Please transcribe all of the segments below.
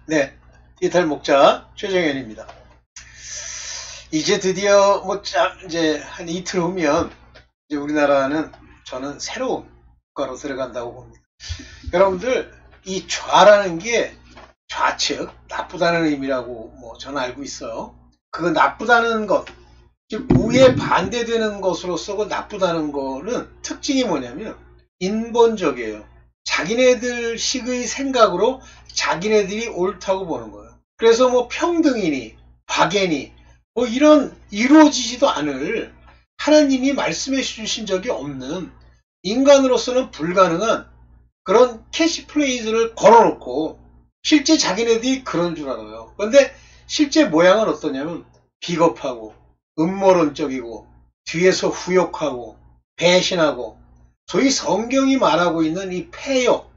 네, 이탈 목자 최정현입니다. 이제 드디어 이제 한 이틀 후면 이제 우리나라는 저는 새로운 국가로 들어간다고 봅니다. 여러분들 이 좌라는 게 좌측 나쁘다는 의미라고 저는 알고 있어요. 그거 나쁘다는 것, 즉 우에 반대되는 것으로서 그 나쁘다는 거는 특징이 뭐냐면 인본적이에요. 자기네들 식의 생각으로 자기네들이 옳다고 보는 거예요. 그래서 평등이니 박애니 이런 이루어지지도 않을 하나님이 말씀해 주신 적이 없는 인간으로서는 불가능한 그런 캐시프레이즈를 걸어놓고 실제 자기네들이 그런 줄 알아요. 그런데 실제 모양은 어떠냐면 비겁하고 음모론적이고 뒤에서 후욕하고 배신하고 소위 성경이 말하고 있는 이 패역,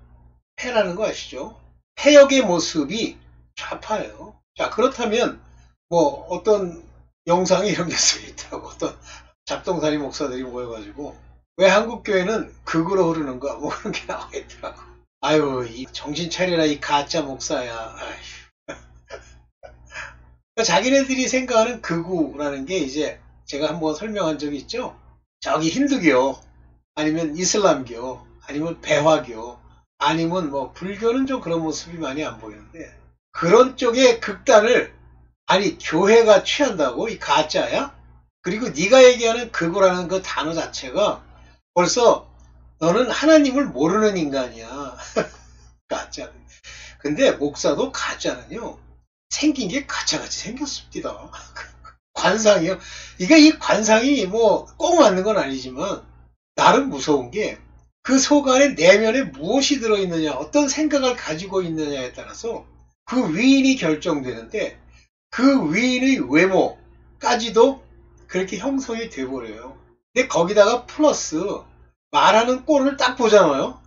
패라는 거 아시죠? 패역의 모습이 좌파예요. 자, 그렇다면 어떤 영상이 이런 게 쓰여있더라고. 어떤 잡동사니 목사들이 모여가지고 왜 한국교회는 극으로 흐르는가 그런 게 나와 있더라고. 아유, 이 정신 차려라 이 가짜 목사야. 그러니까 자기네들이 생각하는 극우라는 게 이제 제가 한번 설명한 적이 있죠. 저기 힌두교 아니면 이슬람교 아니면 배화교 아니면 불교는 좀 그런 모습이 많이 안 보이는데 그런 쪽의 극단을 아니 교회가 취한다고 이 가짜야? 그리고 네가 얘기하는 극우라는 그 단어 자체가 벌써 너는 하나님을 모르는 인간이야. 가짜. 근데 목사도 가짜는요. 생긴 게 가짜같이 생겼습니다. 관상이요. 이 관상이 꼭 맞는 건 아니지만 나름 무서운 게 그 속 안에 내면에 무엇이 들어있느냐, 어떤 생각을 가지고 있느냐에 따라서 그 위인이 결정되는데 그 위인의 외모까지도 그렇게 형성이 돼버려요. 근데 거기다가 플러스 말하는 꼴을 딱 보잖아요.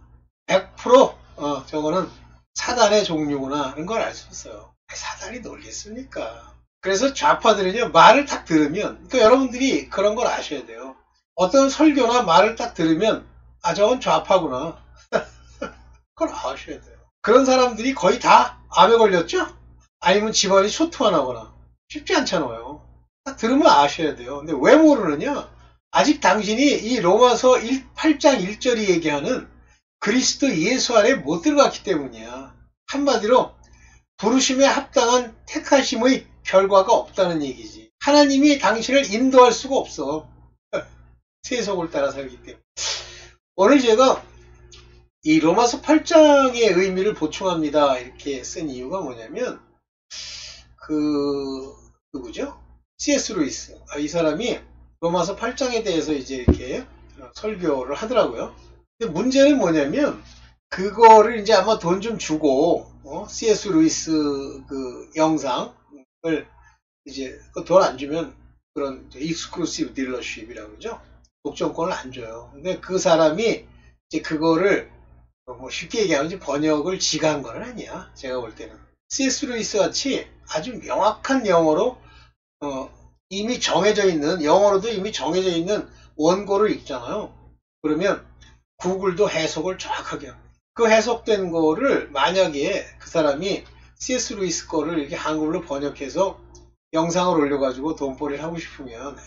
100% 저거는 사단의 종류구나 하는 걸 알 수 있어요. 사단이 놀겠습니까? 그래서 좌파들은요 말을 딱 들으면 그러니까 여러분들이 그런 걸 아셔야 돼요. 어떤 설교나 말을 딱 들으면 저건 좌파구나. 그걸 아셔야 돼요. 그런 사람들이 거의 다 암에 걸렸죠? 아니면 집안이 소투하나거나 쉽지 않잖아요. 딱 들으면 아셔야 돼요. 근데 왜 모르느냐? 아직 당신이 이 로마서 8장 1절이 얘기하는 그리스도 예수 안에 못 들어갔기 때문이야. 한마디로 부르심에 합당한 택하심의 결과가 없다는 얘기지. 하나님이 당신을 인도할 수가 없어. 세속을 따라 살기 때문에. 오늘 제가 이 로마서 8장의 의미를 보충합니다. 이렇게 쓴 이유가 뭐냐면 누구죠? C.S. 루이스. 이 사람이 로마서 8장에 대해서 이제 이렇게 설교를 하더라고요. 근데 문제는 뭐냐면 그거를 이제 아마 돈 좀 주고 C.S. 루이스 그 영상을 이제 돈 안 주면 그런 익스클루시브 딜러십이라고 그러죠. 독점권을 안 줘요. 근데 그 사람이 이제 그거를 쉽게 얘기하면 이제 번역을 지가 한 건 아니야. 제가 볼 때는 C.S. 루이스 같이 아주 명확한 영어로 이미 정해져 있는 영어로도 이미 정해져 있는 원고를 읽잖아요. 그러면 구글도 해석을 정확하게 합니다. 그 해석된 거를 만약에 그 사람이 C.S. 루이스 거를 이렇게 한글로 번역해서 영상을 올려가지고 돈벌이를 하고 싶으면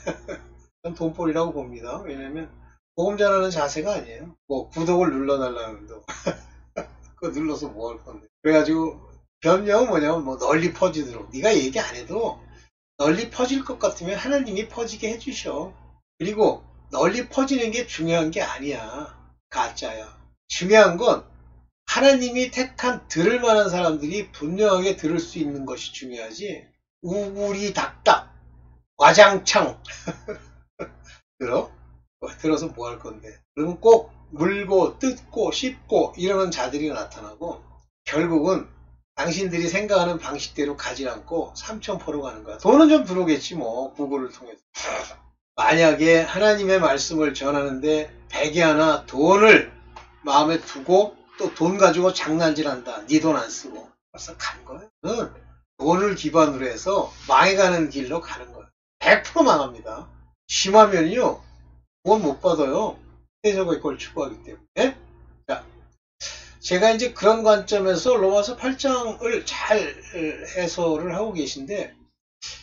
전 돈벌이라고 봅니다. 왜냐면 보험 잘하는 자세가 아니에요. 구독을 눌러달라는 거 그거 눌러서 뭐 할 건데. 그래가지고 변명은 뭐냐면 널리 퍼지도록 네가 얘기 안 해도 널리 퍼질 것 같으면 하나님이 퍼지게 해주셔. 그리고 널리 퍼지는 게 중요한 게 아니야. 가짜야. 중요한 건 하나님이 택한 들을 만한 사람들이 분명하게 들을 수 있는 것이 중요하지. 우구리 닥닥 와장창 들어서 뭐 할 건데. 그러면 꼭 물고 뜯고 씹고 이러는 자들이 나타나고 결국은 당신들이 생각하는 방식대로 가지 않고 삼천포로 가는 거야. 돈은 좀 들어오겠지 구글을 통해서. 만약에 하나님의 말씀을 전하는데 백이 하나 돈을 마음에 두고 또 돈 가지고 장난질한다. 네 돈 안 쓰고 벌써 간 거야. 돈을 기반으로 해서 망해가는 길로 가는 거야. 100% 망합니다. 심하면요 구원 못 받아요. 해석의 걸 추구하기 때문에. 자, 제가 이제 그런 관점에서 로마서 8장을 잘 해설을 하고 계신데,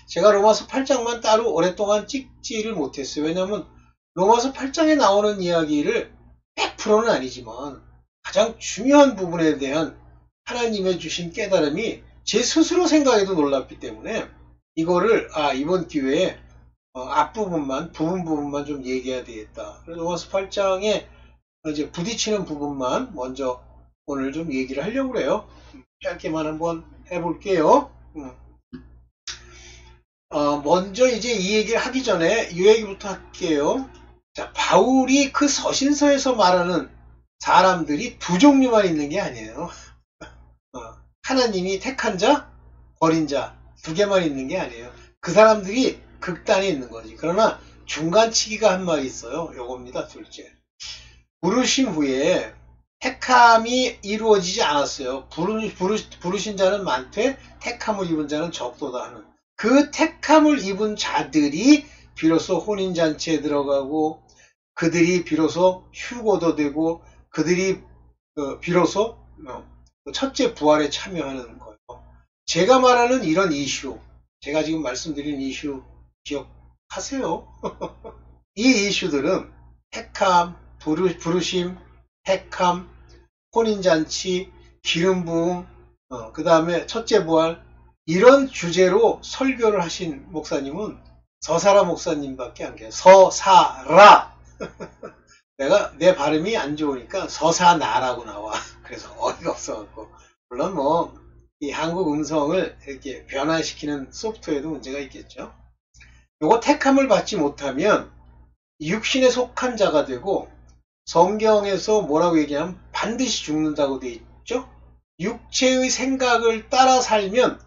제가 로마서 8장만 따로 오랫동안 찍지를 못했어요. 왜냐하면 로마서 8장에 나오는 이야기를 100%는 아니지만 가장 중요한 부분에 대한 하나님의 주신 깨달음이 제 스스로 생각해도 놀랍기 때문에 이거를 이번 기회에 앞부분만 부분만 좀 얘기해야 되겠다. 그래서 로마서 8장에 이제 부딪히는 부분만 먼저 오늘 좀 얘기를 하려고 그래요. 짧게만 한번 해볼게요. 먼저 이제 이 얘기를 하기 전에 이 얘기부터 할게요. 자, 바울이 그 서신서에서 말하는 사람들이 두 종류만 있는 게 아니에요. 하나님이 택한 자, 버린 자 두 개만 있는 게 아니에요. 그 사람들이 극단에 있는 거지. 그러나 중간치기가 한 말이 있어요. 요겁니다. 둘째. 부르심 후에 택함이 이루어지지 않았어요. 부르신 자는 많되 택함을 입은 자는 적도다 하는. 그 택함을 입은 자들이 비로소 혼인잔치에 들어가고, 그들이 비로소 휴고도 되고, 그들이 비로소 첫째 부활에 참여하는 거예요. 제가 말하는 이런 이슈, 제가 지금 말씀드린 이슈 기억하세요? 이 이슈들은 택함, 부르심, 택함, 혼인잔치, 기름 부음, 그 다음에 첫째 부활, 이런 주제로 설교를 하신 목사님은 서사라 목사님밖에 안 계세요. 서사라. 내 발음이 안 좋으니까 서사나라고 나와. 그래서 어이가 없어갖고. 물론 이 한국 음성을 이렇게 변화시키는 소프트웨어도 문제가 있겠죠. 요거 택함을 받지 못하면 육신에 속한 자가 되고, 성경에서 뭐라고 얘기하면 반드시 죽는다고 돼 있죠. 육체의 생각을 따라 살면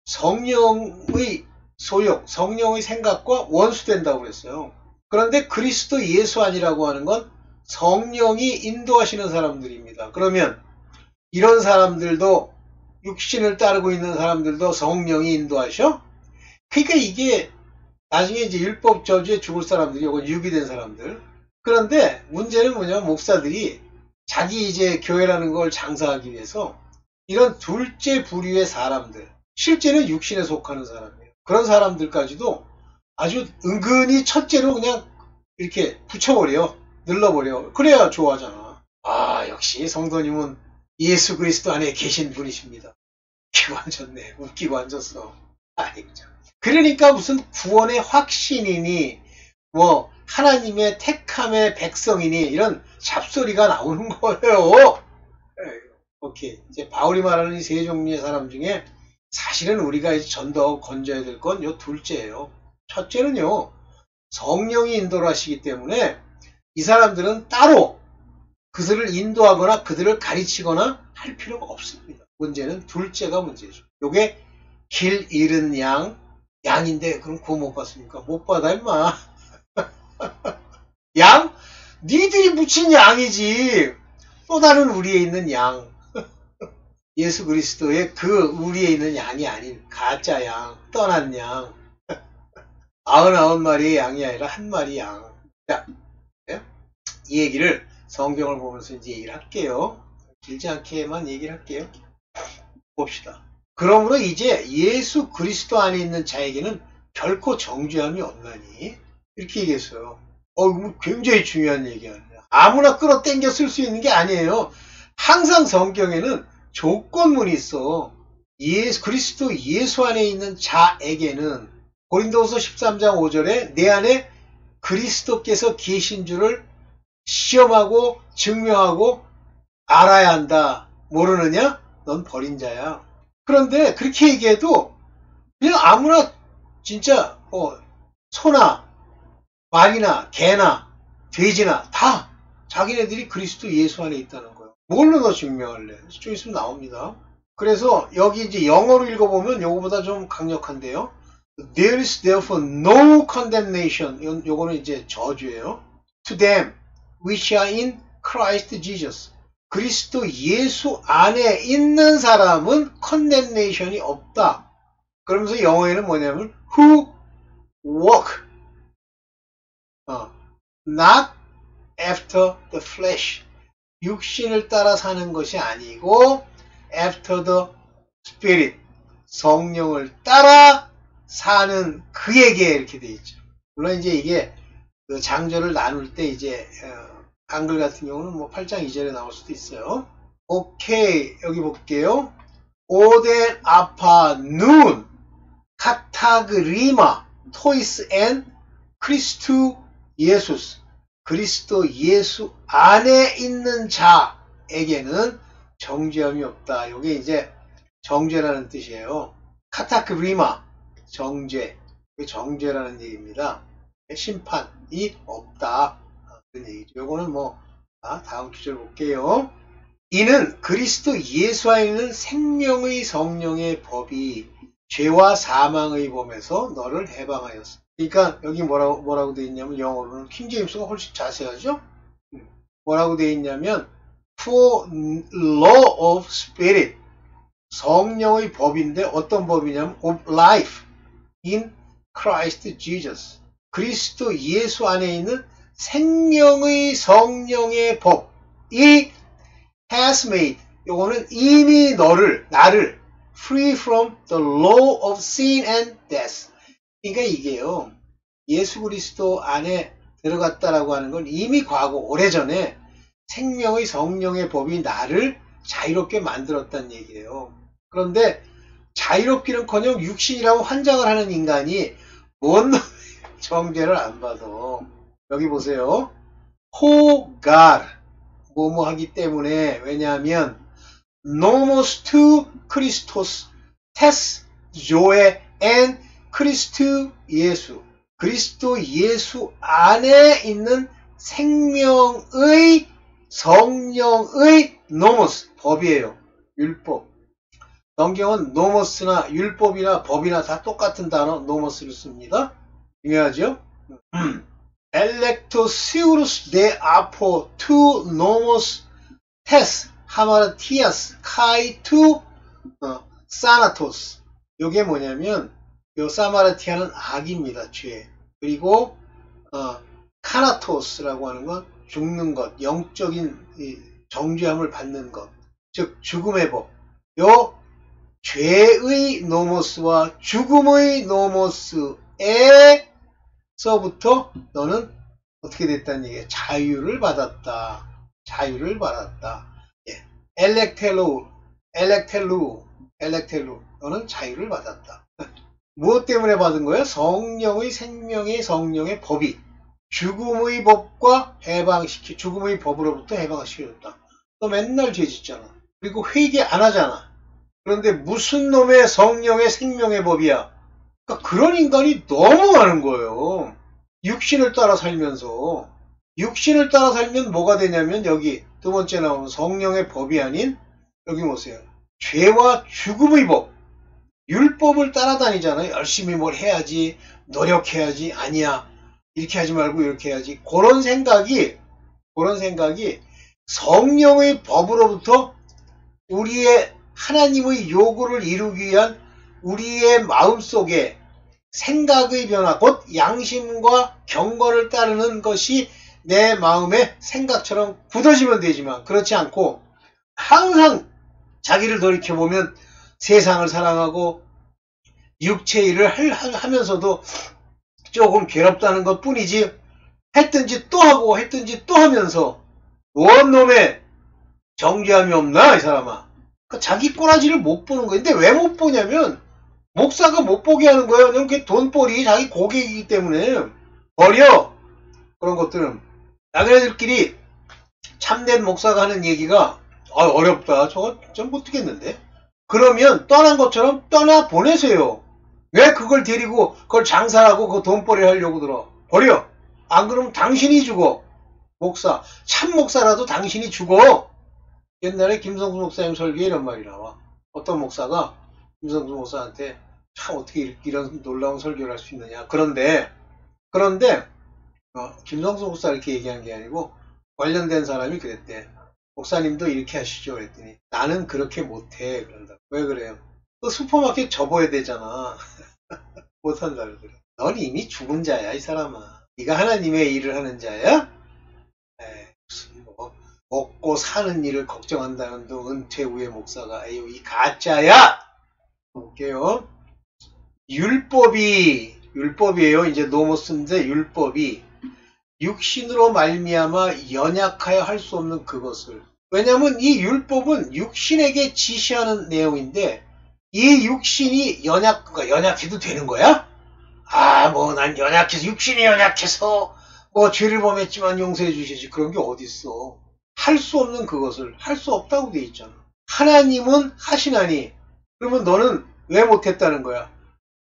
성령의 소욕, 성령의 생각과 원수된다고 그랬어요. 그런데 그리스도 예수 아니라고 하는 건 성령이 인도하시는 사람들입니다. 그러면 이런 사람들도, 육신을 따르고 있는 사람들도 성령이 인도하셔? 그러니까 이게 나중에 이제 율법 저주에 죽을 사람들이, 이건 유기된 사람들. 그런데 문제는 뭐냐면 목사들이 자기 이제 교회라는 걸 장사하기 위해서 이런 둘째 부류의 사람들, 실제는 육신에 속하는 사람이에요. 그런 사람들까지도 아주 은근히 첫째로 그냥 이렇게 붙여버려, 늘러버려. 그래야 좋아하잖아. 역시 성도님은 예수 그리스도 안에 계신 분이십니다. 웃기고 앉았네. 웃기고 앉았어. 그러니까 무슨 구원의 확신이니 하나님의 택함의 백성이니 이런 잡소리가 나오는 거예요. 오케이. 이제 바울이 말하는 이 세 종류의 사람 중에 사실은 우리가 이제 전도하고 건져야 될 건 요 둘째예요. 첫째는요, 성령이 인도를 하시기 때문에 이 사람들은 따로 그들을 인도하거나 그들을 가르치거나 할 필요가 없습니다. 문제는 둘째가 문제죠. 요게 길 잃은 양인데 그럼 구원 못 받습니까? 못 받아 임마. 양? 니들이 묻힌 양이지. 또 다른 우리에 있는 양. 예수 그리스도의 그 우리에 있는 양이 아닌 가짜 양, 떠난 양. 99마리의 양이 아니라 한 마리 양. 자, 이 얘기를 성경을 보면서 이제 얘기를 할게요. 길지 않게만 얘기를 할게요. 봅시다. 그러므로 이제 예수 그리스도 안에 있는 자에게는 결코 정죄함이 없나니, 이렇게 얘기했어요. 굉장히 중요한 얘기야. 아무나 끌어당겨 쓸 수 있는 게 아니에요. 항상 성경에는 조건문이 있어. 그리스도 예수 안에 있는 자에게는, 고린도후서 13장 5절에 내 안에 그리스도께서 계신 줄을 시험하고 증명하고 알아야 한다. 모르느냐? 넌 버린 자야. 그런데 그렇게 얘기해도 그냥 아무나 진짜 소나 말이나 개나 돼지나 다 자기네들이 그리스도 예수 안에 있다는 거예요. 뭘로 너 증명할래? 좀 있으면 나옵니다. 그래서 여기 이제 영어로 읽어보면 요거보다 좀 강력한데요. There is therefore no condemnation. 요거는 이제 저주예요. To them which are in Christ Jesus. 그리스도 예수 안에 있는 사람은 condemnation이 없다. 그러면서 영어에는 뭐냐면 who walk not after the flesh. 육신을 따라 사는 것이 아니고 after the spirit, 성령을 따라 사는 그에게 이렇게 돼 있죠. 물론 이제 이게 그 장절을 나눌 때 이제 한글 같은 경우는 뭐 8장 2절에 나올 수도 있어요. 오케이, 여기 볼게요. 오덴 아파 눈 카타그리마 토이스 앤 크리스투 예수스, 그리스도 예수 안에 있는 자에게는 정죄함이 없다. 이게 이제 정죄라는 뜻이에요. 카타그리마, 정죄, 정죄라는 얘기입니다. 심판이 없다. 그런 얘기죠. 요거는 뭐 다음 주절 볼게요. 이는 그리스도 예수 안에 있는 생명의 성령의 법이 죄와 사망의 범에서 너를 해방하였어. 그러니까 여기 뭐라고 되어 있냐면, 영어로는 킹제임스가 훨씬 자세하죠. 뭐라고 되어 있냐면 for law of spirit, 성령의 법인데 어떤 법이냐면 of life in Christ Jesus, 그리스도 예수 안에 있는 생명의 성령의 법이 has made, 요거는 이미 나를 free from the law of sin and death. 그러니까 이게요, 예수 그리스도 안에 들어갔다라고 하는 건 이미 과거 오래전에 생명의 성령의 법이 나를 자유롭게 만들었다는 얘기예요. 그런데 자유롭기는커녕 육신이라고 환장을 하는 인간이 뭔 정죄를 안 받아. 여기 보세요. 호갈, 뭐뭐 하기 때문에, 왜냐하면 nomos to Christos tes zoe and 크리스트 예수, 그리스도 예수 안에 있는 생명의 성령의 노모스, 법이에요. 율법. 성경은 노모스나 율법이나 법이나 다 똑같은 단어 노모스를 씁니다. 중요하죠? 엘렉토시우루스 데 아포 투 노모스 테스 하마르티아스 카이 투 사나토스. 요게 뭐냐면 요 사마르티아는 악입니다. 죄. 그리고 카나토스라고 하는 건 죽는 것, 영적인 정죄함을 받는 것, 즉 죽음의 법. 요 죄의 노모스와 죽음의 노모스에서부터 너는 어떻게 됐다는 얘기예요? 자유를 받았다. 자유를 받았다. 예. 엘렉텔루, 너는 자유를 받았다. 무엇 때문에 받은 거예요? 성령의 생명의 성령의 법이 죽음의 법과 죽음의 법으로부터 해방시켜줬다. 너 맨날 죄 짓잖아. 그리고 회개 안 하잖아. 그런데 무슨 놈의 성령의 생명의 법이야? 그러니까 그런 인간이 너무 많은 거예요. 육신을 따라 살면서. 육신을 따라 살면 뭐가 되냐면, 여기 두 번째 나오는 성령의 법이 아닌, 여기 보세요. 죄와 죽음의 법. 율법을 따라다니잖아요. 열심히 뭘 해야지, 노력해야지, 아니야, 이렇게 하지 말고 이렇게 해야지. 그런 생각이 성령의 법으로부터 우리의 하나님의 요구를 이루기 위한 우리의 마음속에 생각의 변화, 곧 양심과 경건을 따르는 것이 내 마음의 생각처럼 굳어지면 되지만, 그렇지 않고 항상 자기를 돌이켜보면 세상을 사랑하고 육체 일을 하면서도 조금 괴롭다는 것 뿐이지, 했든지 또 하고 했든지 또 하면서 원놈의 정죄함이 없나 이 사람아. 그러니까 자기 꼬라지를 못 보는 거예요. 근데 왜 못 보냐면 목사가 못 보게 하는 거예요. 왜냐면 그게 돈벌이 자기 고객이기 때문에. 버려. 그런 것들은 나그네들끼리 참된 목사가 하는 얘기가 어렵다, 저거 좀 못 듣겠는데, 그러면 떠난 것처럼 떠나 보내세요. 왜 그걸 데리고 그걸 장사하고 그 돈벌이 하려고 들어. 버려. 안 그러면 당신이 죽어. 목사, 참 목사라도 당신이 죽어. 옛날에 김성수 목사님 설교에 이런 말이 나와. 어떤 목사가 김성수 목사한테 참 어떻게 이런 놀라운 설교를 할 수 있느냐. 그런데 김성수 목사 이렇게 얘기한 게 아니고 관련된 사람이 그랬대. 목사님도 이렇게 하시죠. 그랬더니 나는 그렇게 못해. 그런다. 왜 그래요? 또 슈퍼마켓 접어야 되잖아. 못한다 그러더래. 넌 이미 죽은 자야 이 사람아. 네가 하나님의 일을 하는 자야? 무슨 먹고 사는 일을 걱정한다는 은퇴 후의 목사가 에휴 이 가짜야. 볼게요. 율법이에요. 이제 노모스인데 율법이 육신으로 말미암아 연약하여 할 수 없는 그것을. 왜냐하면 이 율법은 육신에게 지시하는 내용인데 이 육신이 그러니까 연약해도 되는 거야? 아, 뭐 난 연약해서 육신이 연약해서 뭐 죄를 범했지만 용서해 주시지 그런 게 어딨어. 할 수 없는 그것을 할 수 없다고 돼 있잖아. 하나님은 하시나니 그러면 너는 왜 못했다는 거야?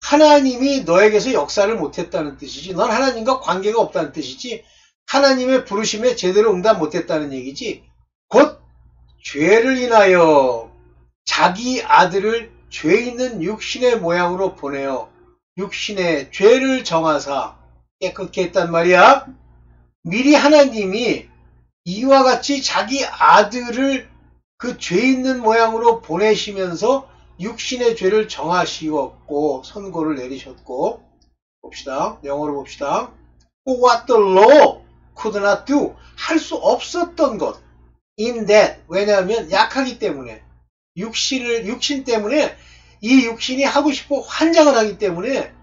하나님이 너에게서 역사를 못했다는 뜻이지. 넌 하나님과 관계가 없다는 뜻이지. 하나님의 부르심에 제대로 응답 못했다는 얘기지. 곧 죄를 인하여 자기 아들을 죄 있는 육신의 모양으로 보내어 육신의 죄를 정하사 깨끗게 했단 말이야. 미리 하나님이 이와 같이 자기 아들을 그 죄 있는 모양으로 보내시면서 육신의 죄를 정하시었고 선고를 내리셨고 봅시다. 영어로 봅시다. What the law could not do. 할 수 없었던 것. In that. 왜냐하면 약하기 때문에 육신 때문에 이 육신이 하고 싶어 환장을 하기 때문에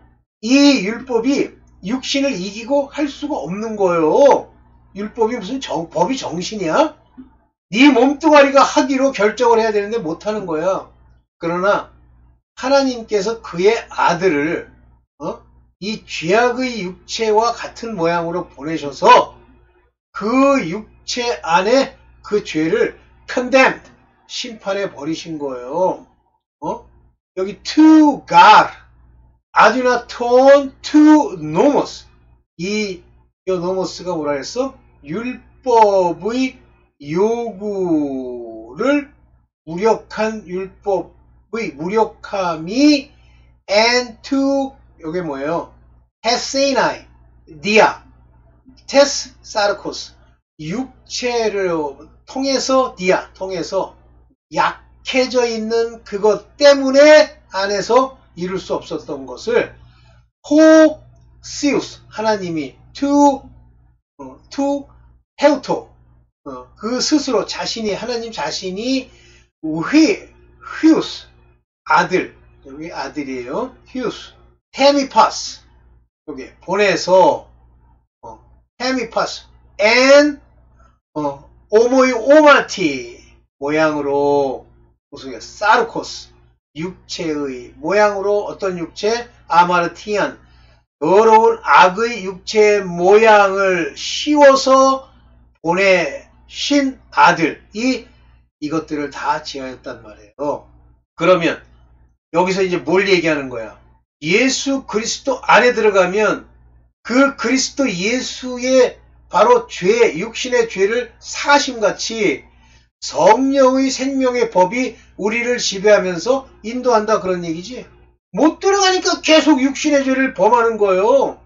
이 율법이 육신을 이기고 할 수가 없는 거예요. 율법이 무슨 법이 정신이야? 네 몸뚱아리가 하기로 결정을 해야 되는데 못하는 거야. 그러나 하나님께서 그의 아들을 이 죄악의 육체와 같은 모양으로 보내셔서 그 육체 안에 그 죄를 condemned, 심판해 버리신 거예요. 여기 to God, 아듀나톤 to nomos. 이 nomos가 뭐라 했어? 율법의 요구를 무력한 율법의 무력함이 and to 요게 뭐예요? 테세이나이 디아 테스 사르코스 육체를 통해서 디아 통해서 약해져 있는 그것 때문에 안에서 이룰 수 없었던 것을 호시우스 하나님이 to 헤우토 그 스스로 자신이 하나님 자신이 휘우스 아들 여기 아들이에요. 휘우스 헤미파스 여기 보내서 헤미파스 and 오모이 오마티 모양으로 무슨 사르코스 육체의 모양으로 어떤 육체 아마르티안 더러운 악의 육체의 모양을 씌워서 보내신 아들이 이것들을 다 지하였단 말이에요. 그러면 여기서 이제 뭘 얘기하는 거야? 예수 그리스도 안에 들어가면 그 그리스도 예수의 바로 죄, 육신의 죄를 사심같이 성령의 생명의 법이 우리를 지배하면서 인도한다 그런 얘기지. 못 들어가니까 계속 육신의 죄를 범하는 거예요.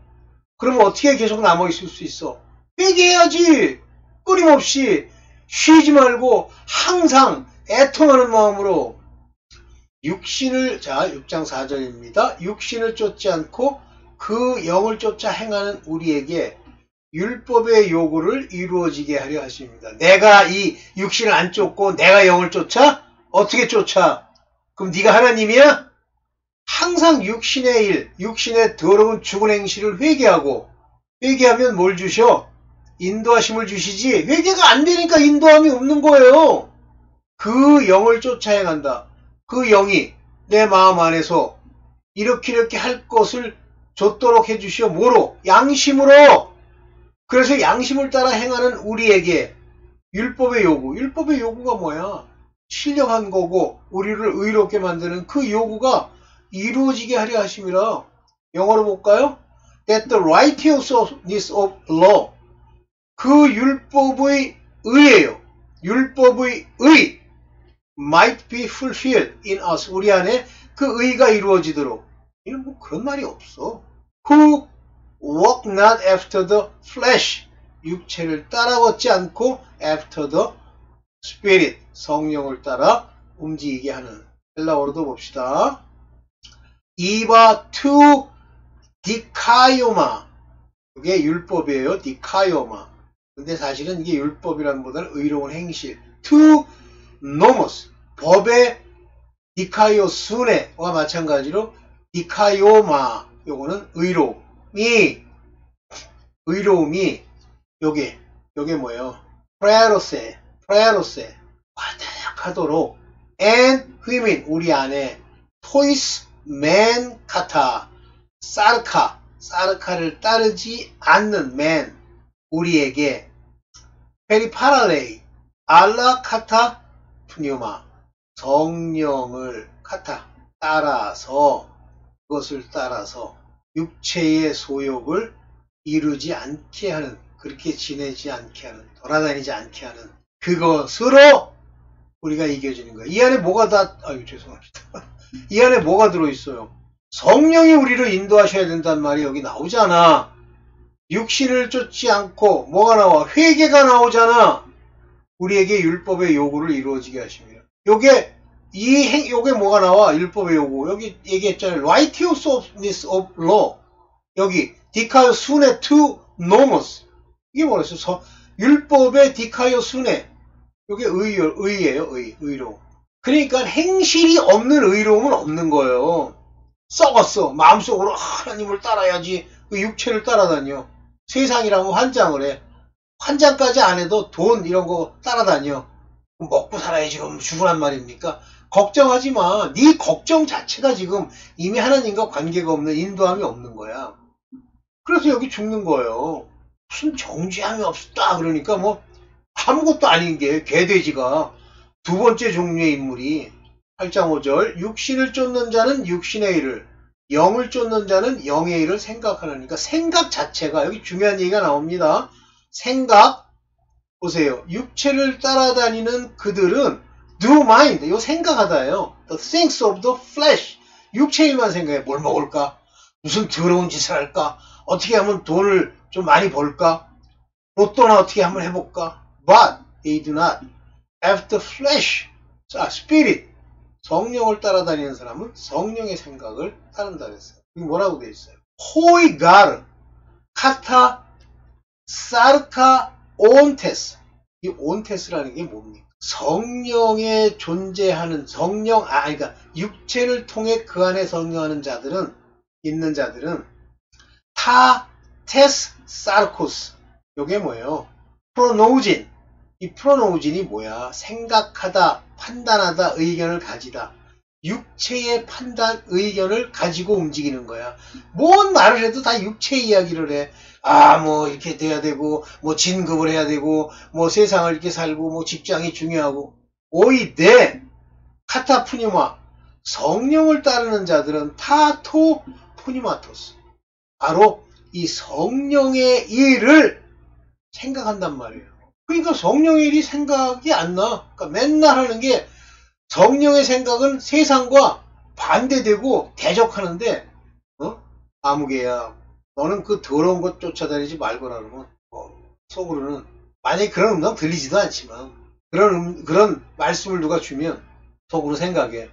그러면 어떻게 계속 남아있을 수 있어? 회개해야지. 끊임없이 쉬지 말고 항상 애통하는 마음으로 육신을 자 6장 4절입니다. 육신을 쫓지 않고 그 영을 쫓아 행하는 우리에게 율법의 요구를 이루어지게 하려 하십니다. 내가 이 육신을 안 쫓고 내가 영을 쫓아? 어떻게 쫓아? 그럼 네가 하나님이야? 항상 육신의 일, 육신의 더러운 죽은 행실을 회개하면 뭘 주셔? 인도하심을 주시지. 회개가 안 되니까 인도함이 없는 거예요. 그 영을 쫓아 행한다. 그 영이 내 마음 안에서 이렇게 할 것을 줬도록 해주시오. 뭐로? 양심으로. 그래서 양심을 따라 행하는 우리에게 율법의 요구가 뭐야? 신령한 거고 우리를 의롭게 만드는 그 요구가 이루어지게 하려 하심이라. 영어로 볼까요? That the righteousness of law 그 율법의 의예요. 율법의 의 might be fulfilled in us 우리 안에 그 의가 이루어지도록. 이는 뭐 그런 말이 없어. Who walk not after the flesh 육체를 따라 걷지 않고 after the spirit 성령을 따라 움직이게 하는. 헬라어로도 봅시다. 이바 to 디카요마 이게 율법이에요. 디카요마 근데 사실은 이게 율법이란 보다는 의로운 행실. to nomos. 법의 디카요 순회와 마찬가지로 디카요마. 요거는 의로움이 요게 뭐예요? 프레로세 화다약하도록 and 휘민 우리 안에 토이스 맨 카타 사르카를 따르지 않는 맨 우리에게 페리파랄레이 알라 카타 푸뉴마 성령을 카타 그것을 따라서 육체의 소욕을 이루지 않게 하는 그렇게 지내지 않게 하는 돌아다니지 않게 하는 그것으로 우리가 이겨지는 거예요. 이 안에 뭐가 죄송합니다. 이 안에 뭐가 들어있어요? 성령이 우리를 인도하셔야 된단 말이 여기 나오잖아. 육신을 쫓지 않고 뭐가 나와? 회개가 나오잖아. 우리에게 율법의 요구를 이루어지게 하십니다. 요게 뭐가 나와? 율법의 요구. 여기 얘기했잖아요. righteousness of law. 여기 디카요 순에 to nomos. 이게 뭐랬어? 율법의 디카요 순에. 이게 의예요. 의로움. 그러니까 행실이 없는 의로움은 없는 거예요. 썩었어. 마음속으로 하나님을 따라야지. 그 육체를 따라다녀. 세상이라면 환장을 해. 환장까지 안 해도 돈 이런 거 따라다녀. 먹고 살아야지. 그럼 죽으란 말입니까? 걱정하지 마. 네 걱정 자체가 지금 이미 하나님과 관계가 없는 인도함이 없는 거야. 그래서 여기 죽는 거예요. 무슨 정죄함이 없었다 그러니까 뭐 아무것도 아닌 게 개돼지가 두 번째 종류의 인물이 8장 5절 육신을 쫓는 자는 육신의 일을 영을 쫓는 자는 영의 일을 생각하니까 생각 자체가 여기 중요한 얘기가 나옵니다. 생각 보세요. 육체를 따라다니는 그들은 do mind 이 생각하다예요. The things of the flesh 육체의 일만 생각해. 뭘 먹을까? 무슨 더러운 짓을 할까? 어떻게 하면 돈을 좀 많이 벌까? 로또나 어떻게 한번 해볼까? But they do not have the flesh. 자, spirit. 성령을 따라다니는 사람은 성령의 생각을 따른다 그랬어요. 이게 뭐라고 되어 있어요? 호이가르, 카타, 사르카, 온테스. 이 온테스라는 게 뭡니까? 성령에 존재하는 그러니까 육체를 통해 그 안에 성령하는 자들은 있는 자들은 타, 테스, 사르코스. 이게 뭐예요? 프로노우진. 이 프로노우진이 뭐야? 생각하다, 판단하다, 의견을 가지다. 육체의 판단, 의견을 가지고 움직이는 거야. 뭔 말을 해도 다 육체 이야기를 해. 뭐 이렇게 돼야 되고, 뭐 진급을 해야 되고, 뭐 세상을 이렇게 살고, 뭐 직장이 중요하고. 오이데 카타푸니마 성령을 따르는 자들은 타토 푸니마토스. 바로 이 성령의 일을 생각한단 말이에요. 그러니까 성령의 일이 생각이 안 나. 그러니까 맨날 하는 게 성령의 생각은 세상과 반대되고 대적하는데 아무개야 너는 그 더러운 것 쫓아다니지 말거라 그러면 속으로는 만약에 그런 음성 들리지도 않지만 그런 말씀을 누가 주면 속으로 생각해.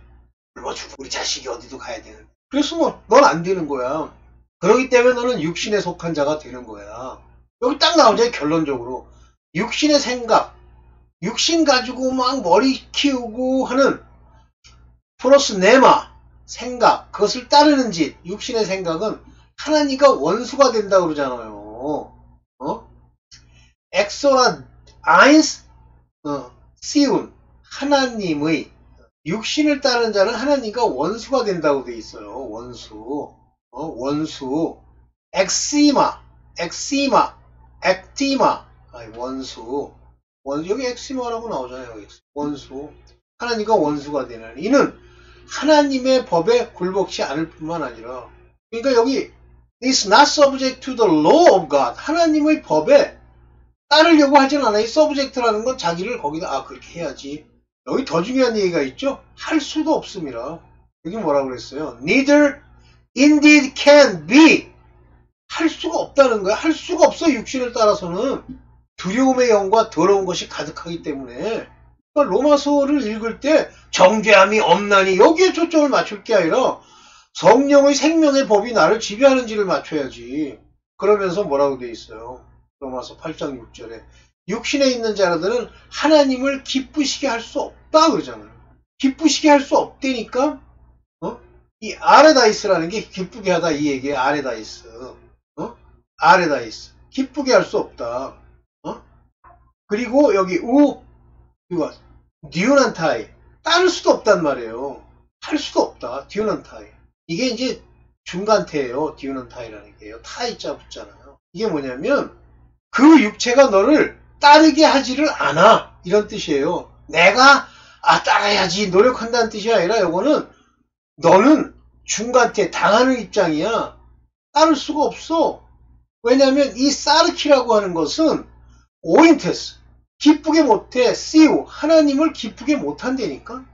우리 자식이 어디도 가야 되는데. 그래서 뭐 넌 안 되는 거야. 그렇기 때문에 너는 육신에 속한 자가 되는 거야. 여기 딱 나오잖아요. 결론적으로 육신의 생각, 육신 가지고 막 머리 키우고 하는 프로스네마 생각, 그것을 따르는 짓, 육신의 생각은 하나님과 원수가 된다 그러잖아요. 엑소라 아인스 시운 하나님의 육신을 따르는 자는 하나님과 원수가 된다고 돼 있어요. 원수. 엑시마, 액티마, 원수. 여기 엑시마라고 나오잖아요. 원수. 하나님과 원수가 되는 이는 하나님의 법에 굴복치 않을 뿐만 아니라 그러니까 여기 is not subject to the law of God. 하나님의 법에 따르려고 하진 않아요. 이 subject라는 건 자기를 거기다 그렇게 해야지. 여기 더 중요한 얘기가 있죠. 할 수도 없습니다. 여기 뭐라고 그랬어요? Neither indeed can be. 할 수가 없다는 거야. 할 수가 없어. 육신을 따라서는 두려움의 영과 더러운 것이 가득하기 때문에. 그러니까 로마서를 읽을 때 정죄함이 없나니 여기에 초점을 맞출 게 아니라 성령의 생명의 법이 나를 지배하는지를 맞춰야지. 그러면서 뭐라고 돼 있어요? 로마서 8장 6절에 육신에 있는 자들은 하나님을 기쁘시게 할 수 없다 그러잖아요. 기쁘시게 할 수 없다니까 이 아레다이스라는 게 기쁘게 하다 이 얘기예요. 아레다이스. 아레다이스. 기쁘게 할 수 없다. 그리고 여기 이거 디오난타이 따를 수도 없단 말이에요. 할 수도 없다. 디오난타이. 이게 이제 중간태예요. 디오난타이라는 게요. 타이자 붙잖아요. 이게 뭐냐면 그 육체가 너를 따르게 하지를 않아. 이런 뜻이에요. 내가 따라야지 노력한다는 뜻이 아니라 이거는 너는 중간태 당하는 입장이야. 따를 수가 없어. 왜냐하면 이 사르키라고 하는 것은 오인테스 기쁘게 못해. 씨우 하나님을 기쁘게 못한다니까.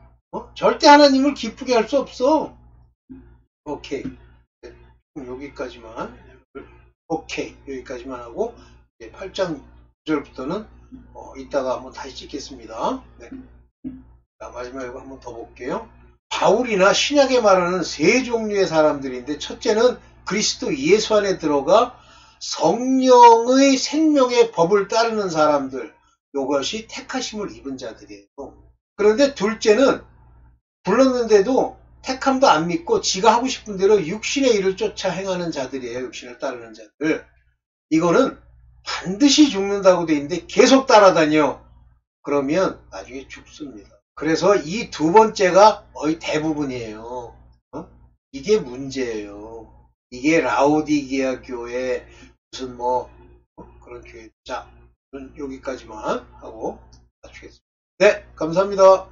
절대 하나님을 기쁘게 할 수 없어. 오케이. 여기까지만. 오케이. 여기까지만 하고 8장 9절부터는 이따가 한번 다시 찍겠습니다. 네. 자, 마지막에 한번 더 볼게요. 바울이나 신약에 말하는 세 종류의 사람들인데 첫째는 그리스도 예수 안에 들어가 성령의 생명의 법을 따르는 사람들. 이것이 택하심을 입은 자들이에요. 그런데 둘째는 불렀는데도 택함도 안 믿고 지가 하고 싶은 대로 육신의 일을 쫓아 행하는 자들이에요. 육신을 따르는 자들. 이거는 반드시 죽는다고 돼 있는데 계속 따라다녀. 그러면 나중에 죽습니다. 그래서 이 두 번째가 거의 대부분이에요. 이게 문제예요. 이게 라오디게아 교회 무슨 그런 교회. 자, 여기까지만 하고 마치겠습니다. 네, 감사합니다.